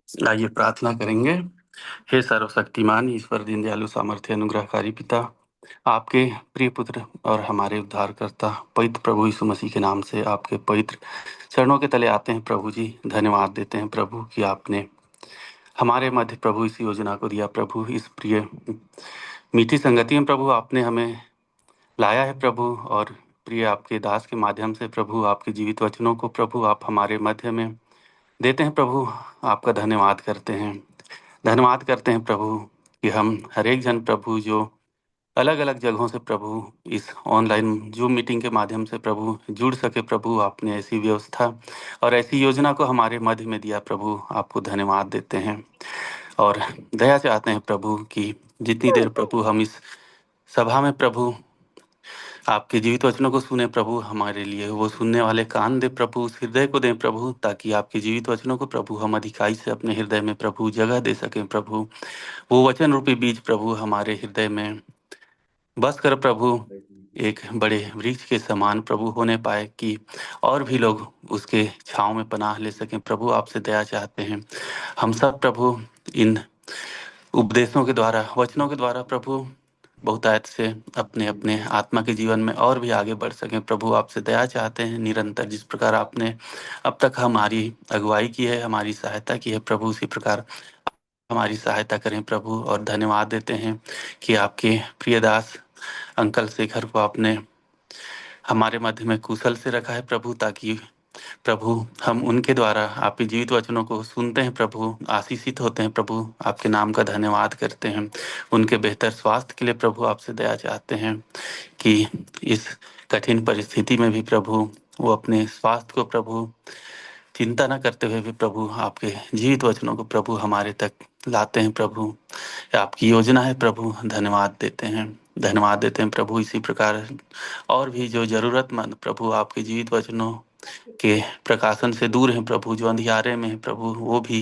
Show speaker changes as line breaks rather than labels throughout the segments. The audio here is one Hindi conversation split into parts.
आइए प्रार्थना करेंगे। हे सर्वशक्तिमान ईश्वर दीनदयालु सामर्थ्य अनुग्रहकारी पिता, आपके प्रिय पुत्र और हमारे उद्धारकर्ता पवित्र प्रभु यीशु मसीह के नाम से आपके पवित्र चरणों के तले आते हैं प्रभु जी। धन्यवाद देते हैं प्रभु कि आपने हमारे मध्य प्रभु इस योजना को दिया प्रभु। इस प्रिय मीठी संगति में प्रभु आपने हमें लाया है प्रभु, और प्रिय आपके दास के माध्यम से प्रभु आपके जीवित वचनों को प्रभु आप हमारे मध्य में देते हैं प्रभु। आपका धन्यवाद करते हैं। धन्यवाद करते हैं प्रभु कि हम हर एक जन प्रभु जो अलग अलग जगहों से प्रभु इस ऑनलाइन जूम मीटिंग के माध्यम से प्रभु जुड़ सके प्रभु। आपने ऐसी व्यवस्था और ऐसी योजना को हमारे मध्य में दिया प्रभु। आपको धन्यवाद देते हैं और दया चाहते हैं प्रभु कि जितनी देर प्रभु हम इस सभा में प्रभु आपके जीवित वचनों को सुने प्रभु, हमारे लिए वो सुनने वाले कान दे प्रभु, उस हृदय को दें प्रभु, ताकि आपके जीवित वचनों को प्रभु हम अधिकाई से अपने हृदय में प्रभु जगह दे सकें प्रभु। वो वचन रूपी बीज प्रभु हमारे हृदय में बस कर प्रभु एक बड़े वृक्ष के समान प्रभु होने पाए कि और भी लोग उसके छांव में पनाह ले सकें प्रभु। आपसे दया चाहते हैं। हम सब प्रभु इन उपदेशों के द्वारा, वचनों के द्वारा प्रभु बहुतायत से अपने अपने आत्मा के जीवन में और भी आगे बढ़ सकें प्रभु। आपसे दया चाहते हैं। निरंतर जिस प्रकार आपने अब तक हमारी अगुवाई की है, हमारी सहायता की है प्रभु, उसी प्रकार हमारी सहायता करें प्रभु। और धन्यवाद देते हैं कि आपके प्रिय दास अंकल शेखर को आपने हमारे मध्य में कुशल से रखा है प्रभु, ताकि प्रभु हम उनके द्वारा आपके जीवित वचनों को सुनते हैं प्रभु, आशीषित होते हैं प्रभु। आपके नाम का धन्यवाद करते हैं। उनके बेहतर स्वास्थ्य के लिए प्रभु आपसे दया चाहते हैं कि इस कठिन परिस्थिति में भी प्रभु वो अपने स्वास्थ्य को प्रभु चिंता न करते हुए भी प्रभु आपके जीवित वचनों को प्रभु हमारे तक लाते हैं प्रभु। आपकी योजना है प्रभु। धन्यवाद देते हैं। धन्यवाद देते हैं प्रभु। इसी प्रकार और भी जो जरूरतमंद प्रभु आपके जीवित वचनों के प्रकाशन से दूर हैं प्रभु, जो अंधियारे में हैं प्रभु, वो भी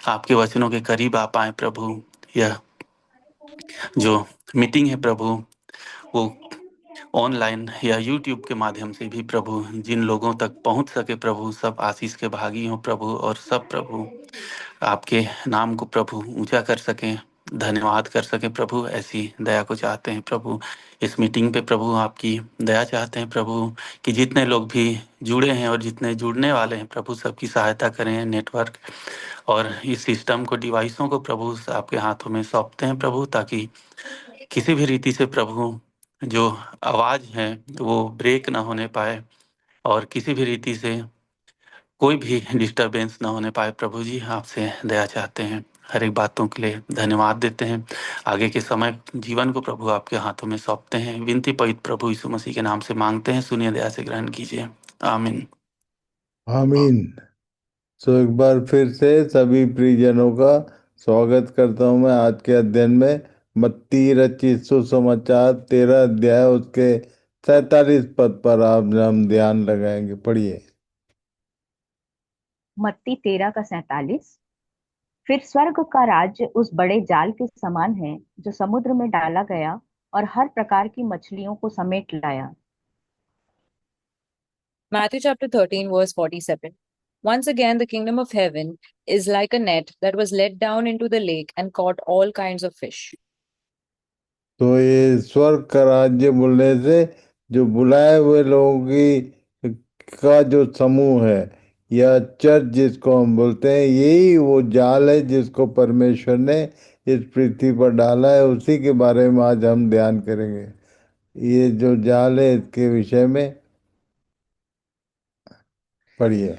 आपके वचनों के करीब आ पाए प्रभु। यह जो मीटिंग है प्रभु वो ऑनलाइन या यूट्यूब के माध्यम से भी प्रभु जिन लोगों तक पहुंच सके प्रभु, सब आशीष के भागी हों प्रभु, और सब प्रभु आपके नाम को प्रभु ऊंचा कर सकें, धन्यवाद कर सकें प्रभु। ऐसी दया को चाहते हैं प्रभु। इस मीटिंग पे प्रभु आपकी दया चाहते हैं प्रभु कि जितने लोग भी जुड़े हैं और जितने जुड़ने वाले हैं प्रभु, सबकी सहायता करें। नेटवर्क और इस सिस्टम को, डिवाइसों को प्रभु आपके हाथों में सौंपते हैं प्रभु, ताकि किसी भी रीति से प्रभु जो आवाज़ है वो ब्रेक ना होने पाए, और किसी भी रीति से कोई भी डिस्टरबेंस ना होने पाए प्रभु जी। आपसे दया चाहते हैं। हर एक बातों के लिए धन्यवाद देते हैं। आगे के समय जीवन को प्रभु आपके हाथों में सौंपते हैं। विनती पवित्र प्रभु यीशु मसीह के नाम से मांगते हैं, सुनिए दया से ग्रहण कीजिए। आमीन।
आमीन। सो एक बार फिर से सभी प्रियजनों का स्वागत करता हूं मैं आज के अध्ययन में। मत्ती रचित सुसमाचार 13 अध्याय उसके 47 पद पर आप हम ध्यान लगाएंगे। पढ़िए।
मत्ती 13 का 47। फिर स्वर्ग का राज्य उस बड़े जाल के समान है जो समुद्र में डाला गया और हर प्रकार की मछलियों को समेट लाया।
Matthew chapter 13, verse 47. Once again, the kingdom of heaven is like a net that was let down into the lake and caught all kinds of fish.
तो ये स्वर्ग का राज्य बोलने से जो बुलाए हुए लोगों की का जो समूह है या चर्च जिसको हम बोलते हैं, यही वो जाल है जिसको परमेश्वर ने इस पृथ्वी पर डाला है। उसी के बारे में आज हम ध्यान करेंगे। ये जो जाल है इसके विषय में पढ़िए।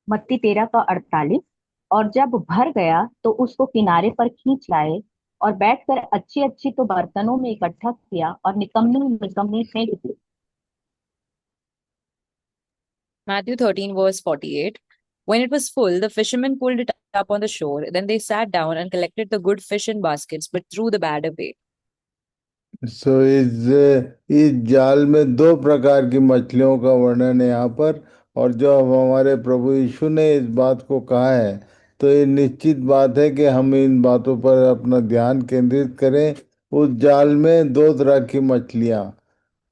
मत्ती 13 का 48। और जब भर गया तो उसको किनारे पर खींच लाए और बैठकर अच्छी अच्छी तो बर्तनों में इकट्ठा किया और निकम्मी निकम्मी फेंक दी।
Matthew 13, verse 48. When it was full, the fishermen pulled it up on the shore. Then they sat down and collected the good fish in baskets, but threw the bad away.
सो इस जाल में दो प्रकार की मछलियों का वर्णन है यहाँ पर। और जो अब हमारे प्रभु यीशु ने इस बात को कहा है, तो ये निश्चित बात है कि हम इन बातों पर अपना ध्यान केंद्रित करें। उस जाल में दो तरह की मछलियाँ,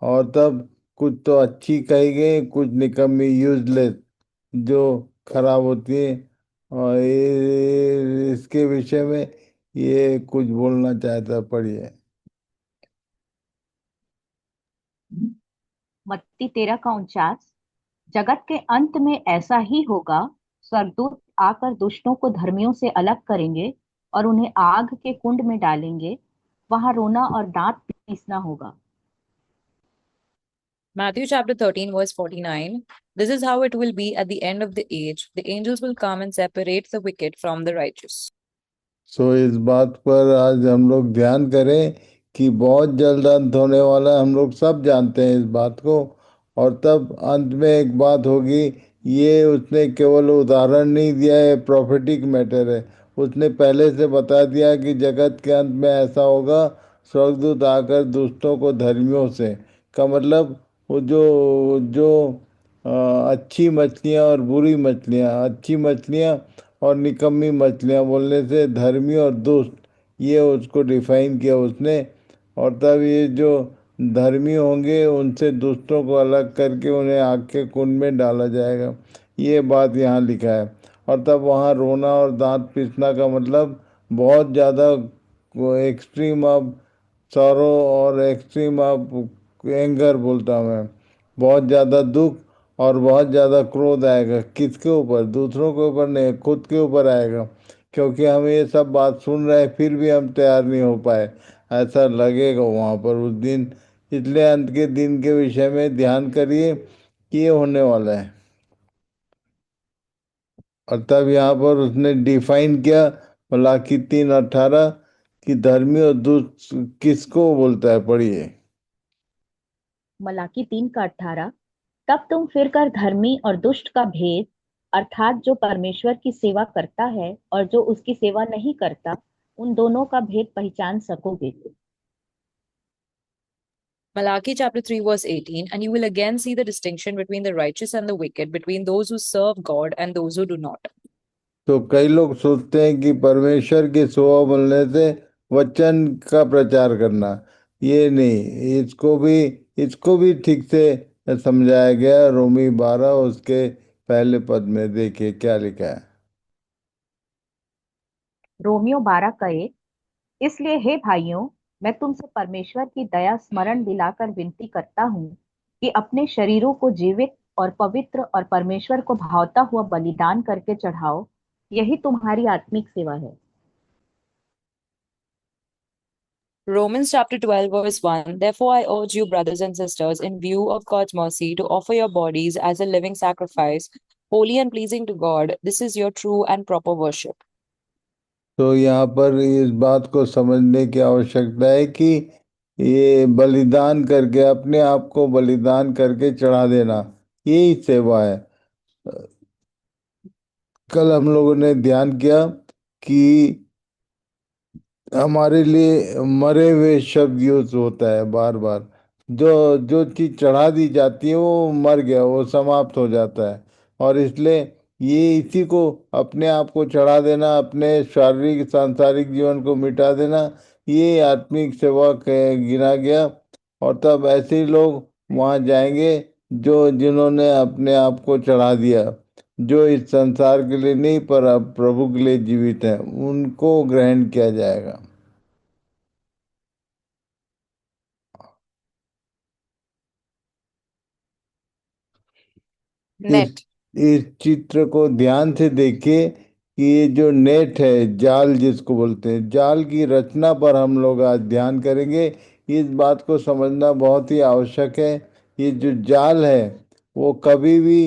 और तब कुछ तो अच्छी कही गई, कुछ निकम्मी यूजलेस। जो खराब होती है। और इसके विषय में ये कुछ बोलना चाहता, पढ़िए।
मत्ती 13 का 49। जगत के अंत में ऐसा ही होगा, स्वर्गदूत आकर दुष्टों को धर्मियों से अलग करेंगे और उन्हें आग के कुंड में डालेंगे। वहां रोना और दांत पीसना होगा।
Matthew chapter 13, verse 49. This is how it will be at the end of the age. The angels will come and separate the wicked from the righteous.
सो इस बात पर आज हम लोग ध्यान करें कि बहुत जल्द अंत होने वाला है। हम लोग सब जानते हैं इस बात को। और तब अंत में एक बात होगी। ये उसने केवल उदाहरण नहीं दिया है, प्रोफेटिक मैटर है। उसने पहले से बता दिया कि जगत के अंत में ऐसा होगा, स्वर्गदूत आकर दुष्टों को धर्मियों से, का मतलब वो जो जो अ, अच्छी मछलियाँ और बुरी मछलियाँ, अच्छी मछलियाँ और निकम्मी मछलियाँ बोलने से धर्मी और दुष्ट, ये उसको डिफाइन किया उसने। और तब ये जो धर्मी होंगे उनसे दुष्टों को अलग करके उन्हें आग के कुंड में डाला जाएगा, ये बात यहाँ लिखा है। और तब वहाँ रोना और दांत पीसना का मतलब बहुत ज़्यादा एक्सट्रीम ऑफ सॉरो और एक्सट्रीम ऑफ एंगर बोलता हूँ मैं। बहुत ज़्यादा दुख और बहुत ज़्यादा क्रोध आएगा। किसके ऊपर? दूसरों के ऊपर नहीं, खुद के ऊपर आएगा। क्योंकि हम ये सब बात सुन रहे हैं फिर भी हम तैयार नहीं हो पाए, ऐसा लगेगा वहाँ पर उस दिन। इसलिए अंत के दिन के विषय में ध्यान करिए कि ये होने वाला है। और तब यहाँ पर उसने डिफाइन किया मलाकी 3:18 कि धर्मी और दुष्ट किसको बोलता है, पढ़िए।
मलाकी 3 का 18। तब तुम फिरकर धर्मी और दुष्ट का भेद, अर्थात जो परमेश्वर की सेवा करता है और जो उसकी सेवा नहीं करता, उन दोनों का भेद पहचान सकोगे।
Malachi chapter 3, verse 18. And you will again see the distinction between the righteous and the wicked, between those who serve God and those who do not.
तो कई लोग सोचते हैं कि परमेश्वर की सेवा बोलने से वचन का प्रचार करना, ये नहीं। इसको भी ठीक से समझाया गया। रोमी 12 उसके पहले पद में देखिए क्या लिखा है।
रोमियो 12 का 1। इसलिए हे भाइयों, मैं तुमसे परमेश्वर की दया स्मरण दिलाकर विनती करता हूँ कि अपने शरीरों को जीवित और पवित्र और परमेश्वर को भावता हुआ बलिदान करके चढ़ाओ। यही तुम्हारी आत्मिक सेवा है।
Romans chapter 12, verse 1. Therefore, I urge you, brothers and sisters, in view of God's mercy, to offer your bodies as a living sacrifice, holy and pleasing to God. This is your true and proper worship.
तो यहाँ पर इस बात को समझने की आवश्यकता है कि ये बलिदान करके, अपने आप को बलिदान करके चढ़ा देना, यही सेवा है। कल हम लोगों ने ध्यान किया कि हमारे लिए मरे हुए शब्द यूज होता है बार बार। जो जो चीज चढ़ा दी जाती है वो मर गया, वो समाप्त हो जाता है। और इसलिए ये इसी को, अपने आप को चढ़ा देना, अपने शारीरिक सांसारिक जीवन को मिटा देना, ये आत्मिक सेवा गिना गया। और तब ऐसे ही लोग वहाँ जाएंगे जो जिन्होंने अपने आप को चढ़ा दिया, जो इस संसार के लिए नहीं पर अब प्रभु के लिए जीवित हैं, उनको ग्रहण किया जाएगा। इस
Net.
इस चित्र को ध्यान से देखिए कि ये जो नेट है, जाल जिसको बोलते हैं, जाल की रचना पर हम लोग आज ध्यान करेंगे। इस बात को समझना बहुत ही आवश्यक है। ये जो जाल है वो कभी भी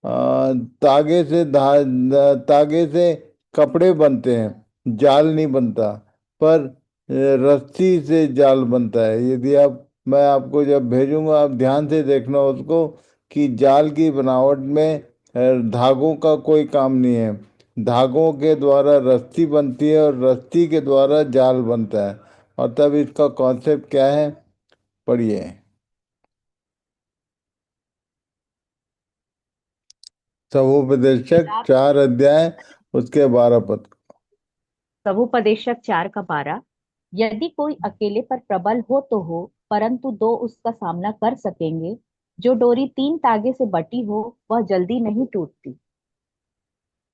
तागे से तागे से कपड़े बनते हैं, जाल नहीं बनता। पर रस्सी से जाल बनता है। यदि आप, मैं आपको जब भेजूंगा आप ध्यान से देखना उसको, कि जाल की बनावट में धागों का कोई काम नहीं है। धागों के द्वारा रस्सी बनती है और रस्सी के द्वारा जाल बनता है। और तब इसका कॉन्सेप्ट क्या है, पढ़िए। समुपदेशक 4 अध्याय उसके 12 पद।
समुपदेशक 4 का 12। यदि कोई अकेले पर प्रबल हो तो हो, परंतु दो उसका सामना कर सकेंगे। जो डोरी 3 तागे से बटी हो वह जल्दी नहीं टूटती।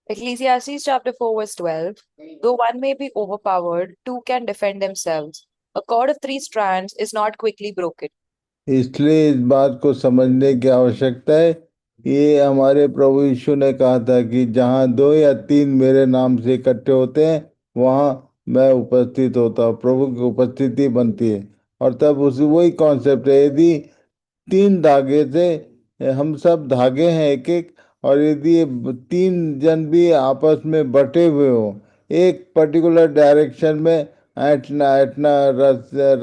Ecclesiastes chapter 4, verse 12. Though one may be overpowered, two can defend themselves. A cord of three strands is not quickly broken.
इसलिए इस बात को समझने की आवश्यकता है। ये हमारे प्रभु यीशु ने कहा था कि जहाँ दो या तीन मेरे नाम से इकट्ठे होते हैं वहाँ मैं उपस्थित होता हूँ, प्रभु की उपस्थिति बनती है। और तब उस वही कॉन्सेप्ट है, यदि तीन धागे से हम सब धागे हैं एक एक, और यदि ये तीन जन भी आपस में बटे हुए हो एक पर्टिकुलर डायरेक्शन में, ऐंठना ऐंठना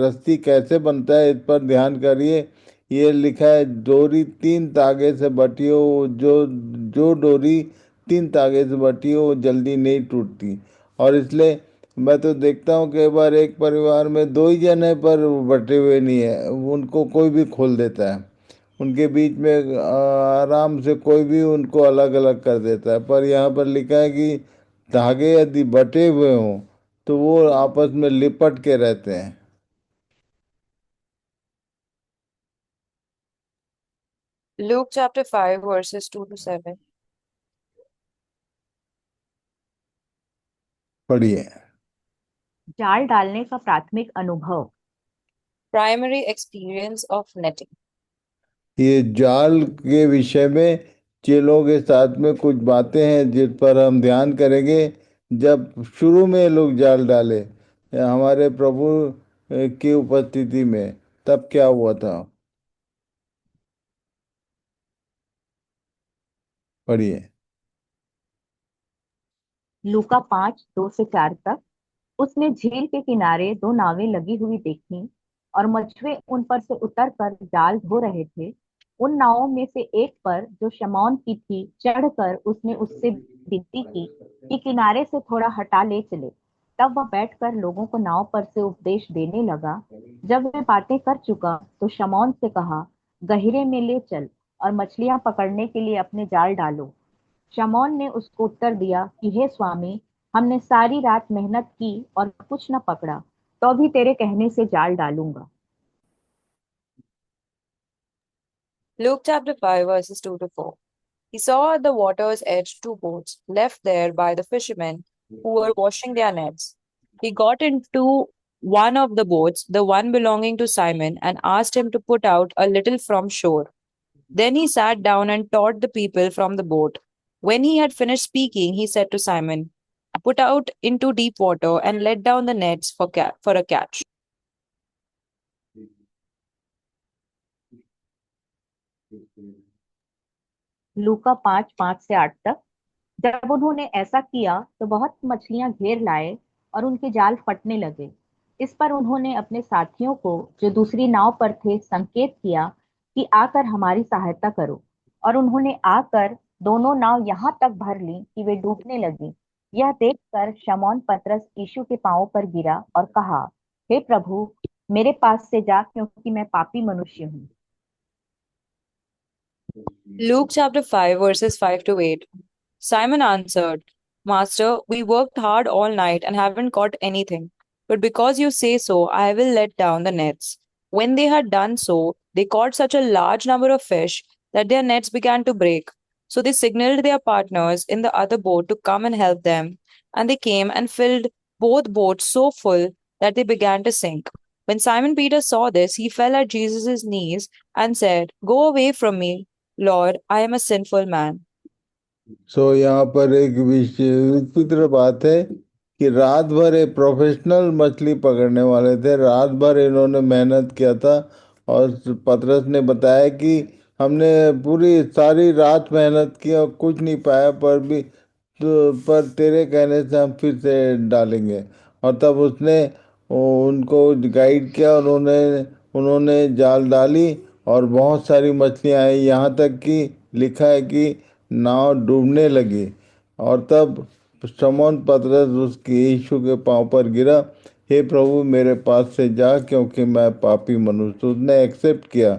रस्सी कैसे बनता है इस पर ध्यान करिए। ये लिखा है डोरी तीन धागे से बटी हो, जो जो डोरी तीन धागे से बटी हो वो जल्दी नहीं टूटती। और इसलिए मैं तो देखता हूँ कई बार एक परिवार में दो ही जन है पर वो बटे हुए नहीं है, उनको कोई भी खोल देता है, उनके बीच में आराम से कोई भी उनको अलग अलग कर देता है। पर यहाँ पर लिखा है कि धागे यदि बटे हुए हों तो वो आपस में लिपट के रहते हैं।
Luke chapter 5, verses 2 to 7.
पढ़िए।
जाल डालने का प्राथमिक अनुभव।
Primary experience of netting.
ये जाल के विषय में चेलों के साथ में कुछ बातें हैं जिस पर हम ध्यान करेंगे। जब शुरू में ये लोग जाल डाले हमारे प्रभु की उपस्थिति में, तब क्या हुआ था? पढ़िए।
लूका 5:2 से 4 तक। उसने झील के किनारे दो नावें लगी हुई देखी और मछुए उन पर से उतरकर जाल धो रहे थे। उन नावों में से एक पर, जो शमौन की थी, चढ़कर उसने उससे विनती की कि किनारे से थोड़ा हटा ले चले। तब वह बैठकर लोगों को नाव पर से उपदेश देने लगा। जब वह बातें कर चुका तो शमौन से कहा, गहरे में ले चल और मछलियां पकड़ने के लिए अपने जाल डालो। शमौन ने उसको उत्तर दिया कि हे स्वामी, हमने सारी रात मेहनत की और कुछ न पकड़ा, तो भी तेरे कहने से जाल डालूंगा।
Luke chapter 5, verses 2 to 4. He saw at the water's edge two boats left there by the fishermen who were washing their nets. He got into one of the boats, the one belonging to Simon, and asked him to put out a little from shore. Then he sat down and taught the people from the boat. When he had finished speaking, he said to Simon, put out into deep water and let down the nets for a catch.
लूका 5:5 से 8 तक। जब उन्होंने ऐसा किया तो बहुत मछलियां घेर लाए और उनके जाल फटने लगे। इस पर उन्होंने अपने साथियों को, जो दूसरी नाव पर थे, संकेत किया कि आकर हमारी सहायता करो। और उन्होंने आकर दोनों नाव यहाँ तक भर ली कि वे डूबने लगी। यह देखकर शमौन पतरस यीशु के पांवों पर गिरा और कहा, हे प्रभु, मेरे पास से जा, क्योंकि मैं पापी मनुष्य हूँ।
Luke chapter 5, verses 5 to 8. Simon answered, Master, we worked hard all night and haven't caught anything. But because you say so, I will let down the nets. When they had done so, they caught such a large number of fish that their nets began to break. So they signaled their partners in the other boat to come and help them. And they came and filled both boats so full that they began to sink. When Simon Peter saw this, he fell at Jesus' knees and said, Go away from me, Lord, I am a sinful man.
यहाँ पर एक विचित्र बात है कि रात भर ये प्रोफेशनल मछली पकड़ने वाले थे, रात भर इन्होंने मेहनत किया था। और पतरस ने बताया कि हमने पूरी सारी रात मेहनत की और कुछ नहीं पाया, पर तेरे कहने से हम फिर से डालेंगे। और तब उसने उनको गाइड किया और उन्होंने उन्होंने जाल डाली और बहुत सारी मछलियां आई, यहाँ तक कि लिखा है कि नाव डूबने लगी। और तब शमौन पतरस उसके यीशु के पांव पर गिरा, हे प्रभु, मेरे पास से जा, क्योंकि मैं पापी मनुष्य। उसने एक्सेप्ट किया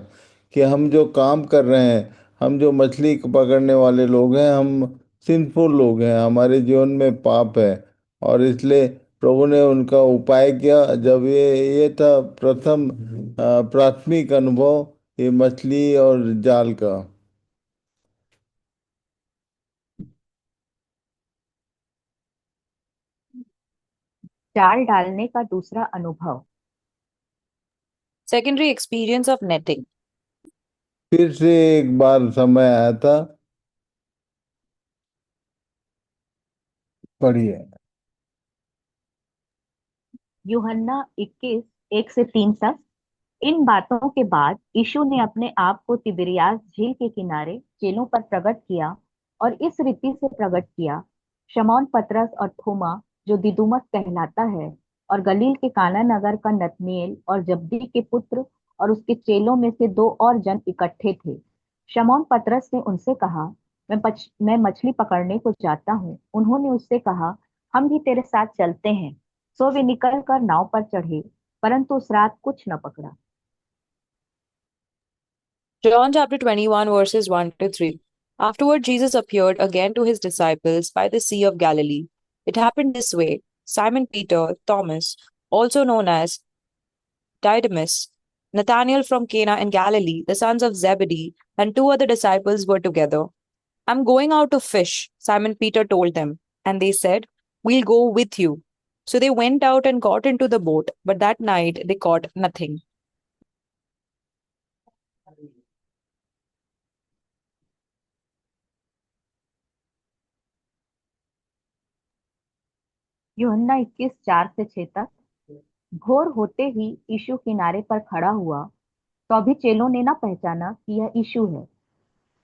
कि हम जो काम कर रहे हैं, हम जो मछली पकड़ने वाले लोग हैं, हम सिंफुल लोग हैं, हमारे जीवन में पाप है। और इसलिए प्रभु ने उनका उपाय किया। जब ये था प्रथम प्राथमिक अनुभव ये मछली और जाल का।
जाल डालने का दूसरा अनुभव।
Secondary experience of netting.
फिर से एक बार समय आया था। पढ़िए।
यूहन्ना 21 1 से 3 तक। इन बातों के बाद यीशु ने अपने आप को तिबिरियास झील के किनारे चेलों पर प्रकट किया और इस रीति से प्रकट किया। शमौन पतरस और थोमा जो दिदुमस कहलाता है और गलील के काना नगर का नतनेल और जब्दी के पुत्र और उसके चेलों में से 2 और जन इकट्ठे थे। शमौन पतरस ने उनसे कहा, मैं मछली पकड़ने को जाता हूँ। उन्होंने उससे कहा, हम भी तेरे साथ चलते हैं। सो वे निकल कर नाव पर चढ़े, परंतु उस रात कुछ न पकड़ा।
John chapter 21, verses 1 to 3. Afterward, Jesus appeared again to his disciples by the Sea of Galilee. It happened this way: Simon Peter, Thomas, also known as Didymus, Nathanael from Cana in Galilee, the sons of Zebedee, and 2 other disciples were together. I'm going out to fish, Simon Peter told them. And they said, We'll go with you. So they went out and got into the boat, but that night they caught nothing.
यूहन्ना 21 4 से 6 तक। भोर होते ही यीशु किनारे पर खड़ा हुआ, तो अभी चेलों ने न पहचाना कि यह यीशु है।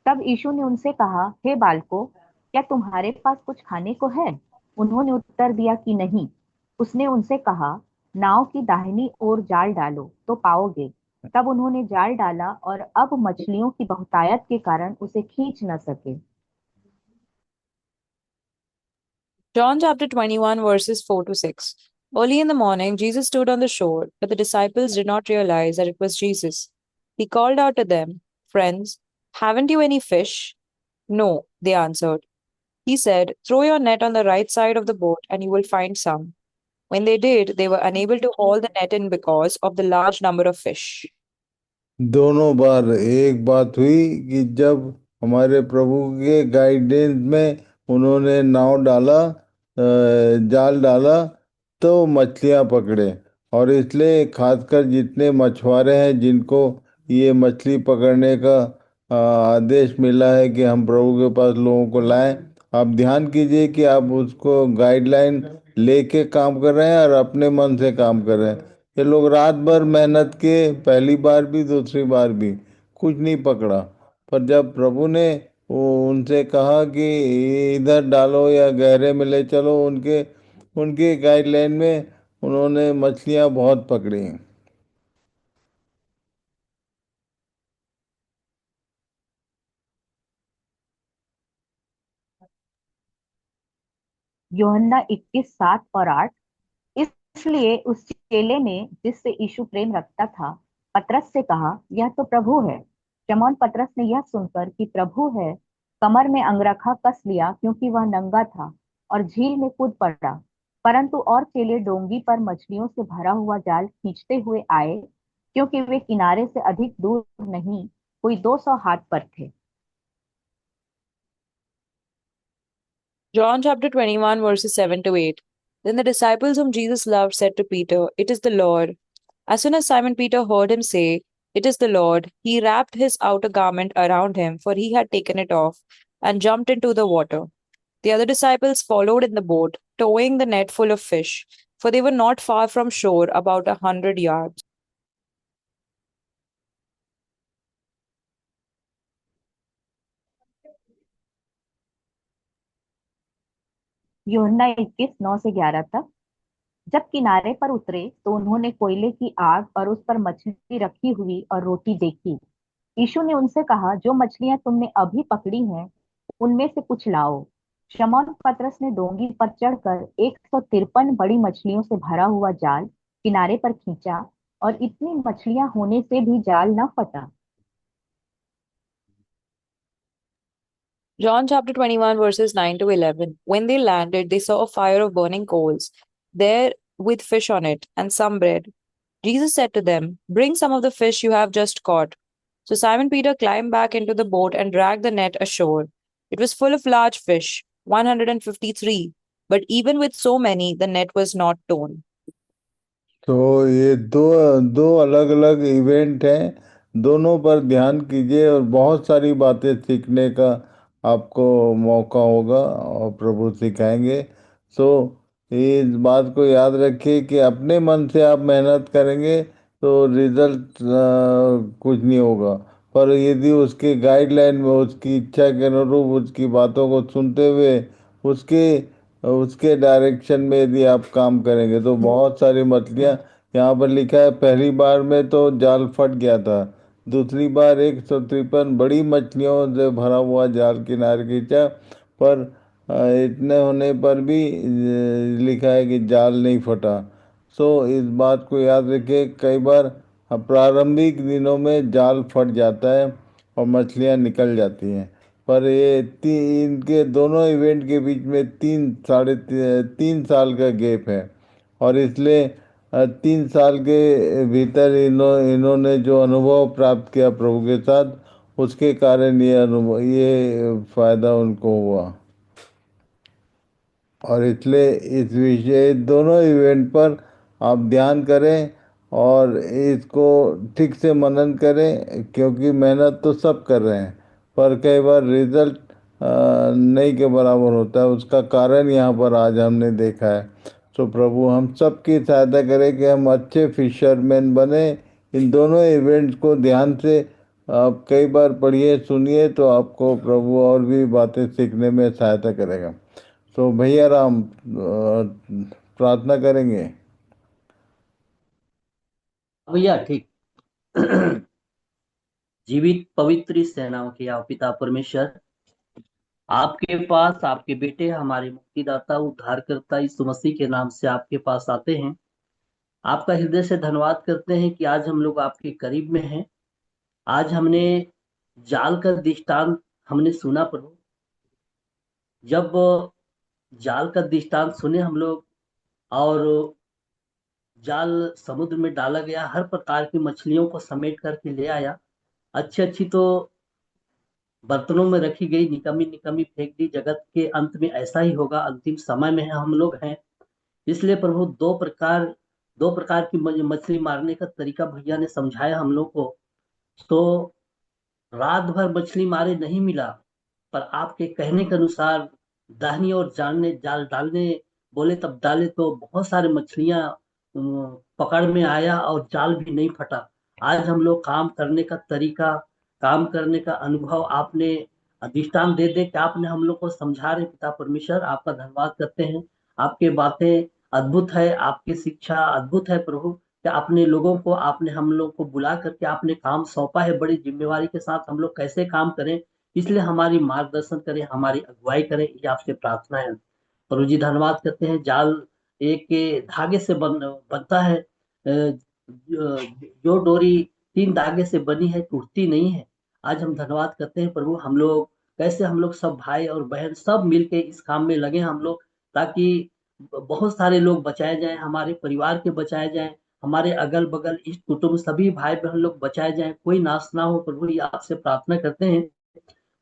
तब यीशु ने उनसे कहा, हे बालकों, क्या तुम्हारे पास कुछ खाने को है? उन्होंने उत्तर दिया कि नहीं। उसने उनसे कहा, नाव की दाहिनी ओर जाल डालो तो पाओगे। तब उन्होंने जाल डाला और अब मछलियों की बहुतायत के कारण उसे खींच न सके।
John chapter 21, verses 4 to 6. Early in the morning, Jesus stood on the shore, but the disciples did not realize that it was Jesus. He called out to them, Friends, haven't you any fish? No, they answered. He said, Throw your net on the right side of the boat and you will find some. When they did, they were unable to haul the net in because of the large number of fish.
दोनों बार एक बात हुई कि जब हमारे प्रभु के गाइडेंस में उन्होंने नाव डाला, जाल डाला, तो मछलियां पकड़े। और इसलिए खासकर जितने मछुआरे हैं जिनको ये मछली पकड़ने का आदेश मिला है कि हम प्रभु के पास लोगों को लाएं, आप ध्यान कीजिए कि आप उसको गाइडलाइन लेके काम कर रहे हैं और अपने मन से काम कर रहे हैं। ये लोग रात भर मेहनत किए, पहली बार भी दूसरी बार भी कुछ नहीं पकड़ा। पर जब प्रभु ने उनसे कहा कि इधर डालो या गहरे में ले चलो, उनके उनके गाइडलाइन में उन्होंने मछलियां बहुत पकड़ी।
यूहन्ना 21 7 और 8। इसलिए उस चेले ने जिससे यीशु प्रेम रखता था पतरस से कहा, यह तो प्रभु है। शमौन पतरस ने यह सुनकर कि प्रभु है, कमर में अंगरखा कस लिया, क्योंकि वह नंगा था, और झील में कूद पड़ा। परंतु और चेले डोंगी पर मछलियों से भरा हुआ जाल खींचते हुए आए, क्योंकि वे किनारे से अधिक दूर नहीं, कोई 200 हाथ पर थे।
John chapter 21, verses 7 to 8. Then the disciples whom Jesus loved said to Peter, It is the Lord. As soon as Simon Peter heard him say, It is the Lord, he wrapped his outer garment around him, for he had taken it off, and jumped into the water. The other disciples followed in the boat, towing the net full of fish, for they were not far from shore, about 100 yards.
यूहन्ना 21 9 से 11 तक। जब किनारे पर उतरे तो उन्होंने कोयले की आग और उस पर मछली रखी हुई और रोटी देखी। यीशु ने उनसे कहा, जो मछलियां तुमने अभी पकड़ी हैं उनमें से कुछ लाओ। शमौन पतरस ने डोंगी पर चढ़कर 153 बड़ी मछलियों से भरा हुआ जाल किनारे पर खींचा, और इतनी मछलियां होने से भी जाल न फटा।
John chapter 21, verses 9 to 11. When they landed, they saw a fire of burning coals there with fish on it and some bread. Jesus said to them, Bring some of the fish you have just caught. So Simon Peter climbed back into the boat and dragged the net ashore. It was full of large fish, 153, but even with so many, the net was not torn.
तो ये दो दो अलग अलग इवेंट हैं, दोनों पर ध्यान कीजिए और बहुत सारी बातें सीखने का आपको मौका होगा और प्रभु सिखाएंगे। सो इस बात को याद रखिए कि अपने मन से आप मेहनत करेंगे तो रिजल्ट कुछ नहीं होगा, पर यदि उसके गाइडलाइन में उसकी इच्छा के अनुरूप उसकी बातों को सुनते हुए उसके उसके डायरेक्शन में यदि आप काम करेंगे तो बहुत सारी मछलियाँ, यहाँ पर लिखा है पहली बार में तो जाल फट गया था, दूसरी बार 153 बड़ी मछलियों से भरा हुआ जाल किनारे खींचा, पर इतने होने पर भी लिखा है कि जाल नहीं फटा। सो इस बात को याद रखिए, कई बार प्रारंभिक दिनों में जाल फट जाता है और मछलियाँ निकल जाती हैं, पर ये इनके दोनों इवेंट के बीच में 3 का गैप है, और इसलिए 3 साल के भीतर इन्होंने जो अनुभव प्राप्त किया प्रभु के साथ, उसके कारण ये फायदा उनको हुआ। और इसलिए इस विषय दोनों इवेंट पर आप ध्यान करें और इसको ठीक से मनन करें, क्योंकि मेहनत तो सब कर रहे हैं पर कई बार रिजल्ट नहीं के बराबर होता है। उसका कारण यहाँ पर आज हमने देखा है। तो प्रभु हम सब की सहायता करें कि हम अच्छे फिशरमैन बने। इन दोनों इवेंट्स को ध्यान से आप कई बार पढ़िए सुनिए, तो आपको प्रभु और भी बातें सीखने में सहायता करेगा। तो भैया राम प्रार्थना करेंगे।
भैया ठीक। जीवित पवित्र सेनाओं के आप पिता परमेश्वर, आपके पास आपके बेटे हमारे मुक्तिदाता उद्धारकर्ता यीशु मसीह के नाम से आपके पास आते हैं। आपका हृदय से धन्यवाद करते हैं कि आज हम लोग आपके करीब में हैं। आज हमने जाल का दृष्टांत हमने सुना प्रभु। जब जाल का दृष्टांत सुने हम लोग और जाल समुद्र में डाला गया, हर प्रकार की मछलियों को समेट करके ले आया। अच्छी अच्छी तो बर्तनों में रखी गई, निकम्मी निकम्मी फेंक दी। जगत के अंत में ऐसा ही होगा, अंतिम समय में है हम लोग हैं। इसलिए प्रभु दो प्रकार की मछली मारने का तरीका भैया ने समझाया हम लोग को। तो रात भर मछली मारे नहीं मिला, पर आपके कहने के अनुसार दाहिनी ओर जानने जाल डालने बोले, तब डाले तो बहुत सारे मछलियां पकड़ में आया और जाल भी नहीं फटा। आज हम लोग काम करने का तरीका, काम करने का अनुभव आपने अधिष्ठान दे दे कि आपने हम लोग को समझा रहे पिता परमेश्वर, आपका धन्यवाद करते हैं। आपके बातें अद्भुत है, आपकी शिक्षा अद्भुत है प्रभु, कि आपने लोगों को, आपने हम लोग को बुला करके आपने काम सौंपा है। बड़ी जिम्मेवारी के साथ हम लोग कैसे काम करें, इसलिए हमारी मार्गदर्शन करें, हमारी अगुवाई करें, ये आपसे प्रार्थना है प्रभु जी। धन्यवाद करते हैं। जाल एक के धागे से बनता है, जो डोरी 3 धागे से बनी है टूटती नहीं है। आज हम धन्यवाद करते हैं प्रभु, हम लोग कैसे, हम लोग सब भाई और बहन सब मिलके इस काम में लगे हम लोग, ताकि बहुत सारे लोग बचाए जाएं, हमारे परिवार के बचाए जाएं, हमारे अगल बगल इष्ट कुटुंब सभी भाई बहन लोग बचाए जाएं, कोई नाश ना हो प्रभु। ये आपसे प्रार्थना करते हैं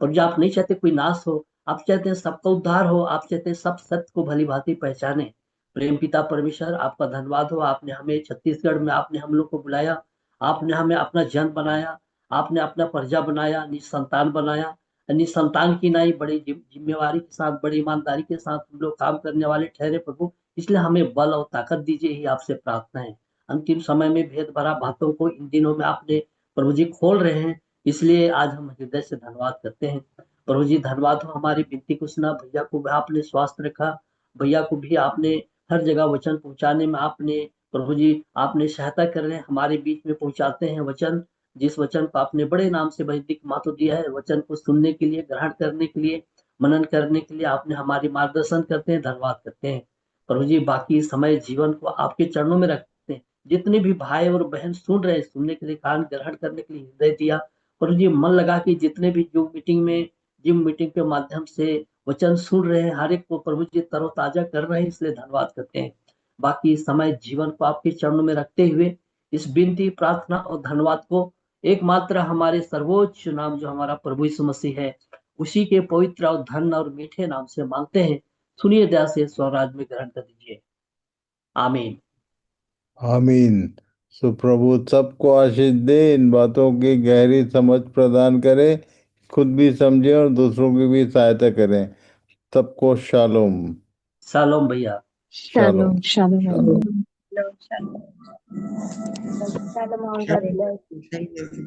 प्रभु जी। आप नहीं चाहते कोई नाश हो, आप चाहते हैं सबका उद्धार हो, आप चाहते हैं सब सत्य को भली भांति पहचाने। प्रेम पिता परमेश्वर, आपका धन्यवाद हो। आपने हमें छत्तीसगढ़ में आपने हम लोग को बुलाया, आपने हमें अपना जन बनाया, आपने अपना प्रजा बनाया, निसंतान बनाया। निसंतान की नहीं, बड़ी जिम्मेवारी के साथ, बड़ी ईमानदारी के साथ हम लोग काम करने वाले ठहरे प्रभु। इसलिए हमें बल और ताकत दीजिए, ही आपसे प्रार्थना है। अंतिम समय में भेद भरा बातों को इन दिनों में आपने प्रभु जी खोल रहे हैं, इसलिए आज हम हृदय से धन्यवाद करते हैं प्रभु जी। धन्यवाद हो, हमारी विनती को सुना। भैया को भी आपने स्वास्थ्य रखा, भैया को भी आपने हर जगह वचन पहुंचाने में आपने प्रभु जी आपने सहायता कर रहे हैं, हमारे बीच में पहुंचाते हैं वचन। जिस वचन को आपने बड़े नाम से वैदिक महत्व दिया है, वचन को सुनने के लिए, ग्रहण करने के लिए, मनन करने के लिए आपने हमारी मार्गदर्शन करते हैं। धन्यवाद करते हैं प्रभु जी। बाकी समय जीवन को आपके चरणों में रखते हैं। जितने भी भाई और बहन सुन रहे हैं, सुनने के लिए, कान ग्रहण करने के लिए हृदय दिया प्रभु जी। मन लगा कि जितने भी जिम मीटिंग के माध्यम से वचन सुन रहे हैं, हर एक को प्रभु जी तरोताजा कर रहे हैं, इसलिए धन्यवाद करते हैं। बाकी समय जीवन को आपके चरणों में रखते हुए इस विनती, प्रार्थना और धन्यवाद को एकमात्र हमारे सर्वोच्च नाम जो हमारा प्रभु यीशु मसीह है, उसी के पवित्र और धन और मीठे नाम से मांगते हैं। सुनिए दया से स्वराज में ग्रहण कर दीजिए, आमीन।
आमीन। सो प्रभु सबको आशीष दे, इन बातों की गहरी समझ प्रदान करे, खुद भी समझे और दूसरों की भी सहायता करें। सबको शालोम।
शालोम भैया।
Shalom.
Shalom.
Shalom.
Shalom, shalom. Shalom, God bless.